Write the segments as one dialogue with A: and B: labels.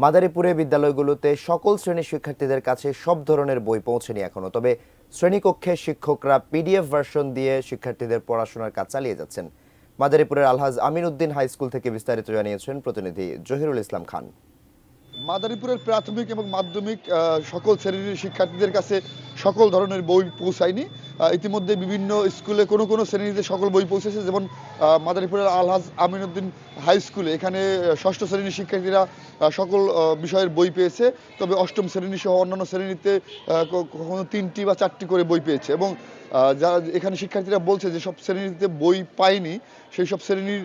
A: মাদারীপুরে বিদ্যালয়গুলোতে সকল শ্রেণীর শিক্ষার্থীদের কাছে সব ধরনের বই পৌঁছেনি এখনো, তবে শ্রেণীকক্ষে শিক্ষকরা পিডিএফ ভার্সন দিয়ে শিক্ষার্থীদের পড়াশোনার কাজ চালিয়ে যাচ্ছেন। মাদারীপুরের আলহাজ আমিন উদ্দিন হাই স্কুল থেকে বিস্তারিত জানিয়েছেন প্রতিনিধি জহিরুল ইসলাম খান।
B: মাদারীপুরের প্রাথমিক এবং মাধ্যমিক সকল শ্রেণীর শিক্ষার্থীদের কাছে সকল ধরনের বই পৌঁছায়নি। ইতিমধ্যে বিভিন্ন স্কুলে কোনো কোনো শ্রেণীতে সকল বই পৌঁছেছে, যেমন মাদারীপুরের আলহাজ আমিনউদ্দিন হাই স্কুলে এখানে ষষ্ঠ শ্রেণীর শিক্ষার্থীরা সকল বিষয়ের বই পেয়েছে। তবে অষ্টম শ্রেণী সহ অন্যান্য শ্রেণীতে কখনো 3টি বা 4টি করে বই পেয়েছে। এবং যারা এখানে শিক্ষার্থীরা বলছে যে সব শ্রেণীতে বই পায়নি, সেই সব শ্রেণীর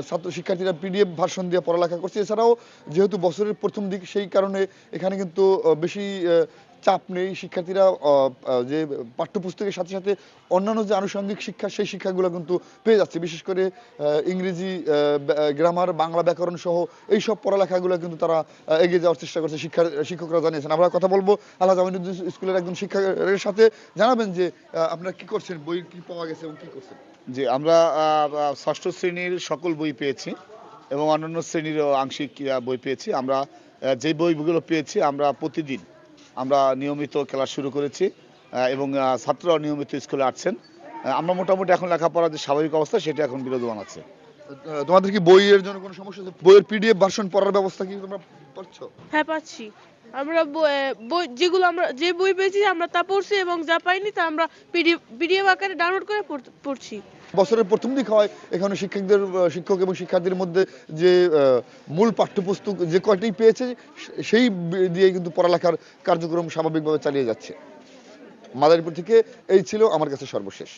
B: ছাত্র শিক্ষার্থীরা পিডিএফ ভার্সন দিয়ে পড়ালেখা করছে। এছাড়াও যেহেতু বছরের প্রথম দিক, সেই কারণে এখানে কিন্তু বেশি চাপ নেই। শিক্ষার্থীরা যে পাঠ্যপুস্তকের সাথে সাথে অন্যান্য যে আনুষঙ্গিক শিক্ষা, সেই শিক্ষাগুলো কিন্তু পেয়ে যাচ্ছে। বিশেষ করে ইংরেজি, গ্রামার, বাংলা ব্যাকরণ সহ এইসব পড়ালেখাগুলো কিন্তু তারা এগিয়ে যাওয়ার চেষ্টা করছে, শিক্ষকরা জানিয়েছেন। আমরা কথা বলবো আলহাজ আমিনউদ্দিন স্কুলের একজন শিক্ষকের সাথে। জানাবেন যে আপনারা কি করছেন, বই কি পাওয়া গেছে এবং কি করছেন?
C: জি, আমরা ষষ্ঠ শ্রেণীর সকল বই পেয়েছি এবং অন্যান্য শ্রেণীরও আংশিক বই পেয়েছি। আমরা যে বইগুলো পেয়েছি আমরা প্রতিদিন আমরা নিয়মিত ক্লাস শুরু করেছি এবং ছাত্ররাও নিয়মিত স্কুলে আসছেন। আমরা মোটামুটি এখন লেখাপড়ার যে স্বাভাবিক অবস্থা সেটা এখন বিরাজমান আছে।
B: তোমাদের কি বইয়ের জন্য কোনো সমস্যা হচ্ছে? বইয়ের পিডিএফ ভার্সন পড়ার ব্যবস্থা কি তোমরা পাচ্ছো?
D: হ্যাঁ, পাচ্ছি। আমরা বই যেগুলো আমরা যে বই পেয়েছি আমরা তা পড়ছি, এবং যা পাইনি তা আমরা পিডিএফ আকারে ডাউনলোড করে পড়ছি।
B: বছরের প্রথম দিক হয় এখানে শিক্ষক এবং শিক্ষার্থীর মধ্যে যে মূল পাঠ্যপুস্তক যে কয়টি পেয়েছে, সেই দিয়ে কিন্তু পড়ালেখার কার্যক্রম স্বাভাবিকভাবে চালিয়ে যাচ্ছে। মাদারীপুর থেকে এই ছিল আমার কাছে সর্বশেষ।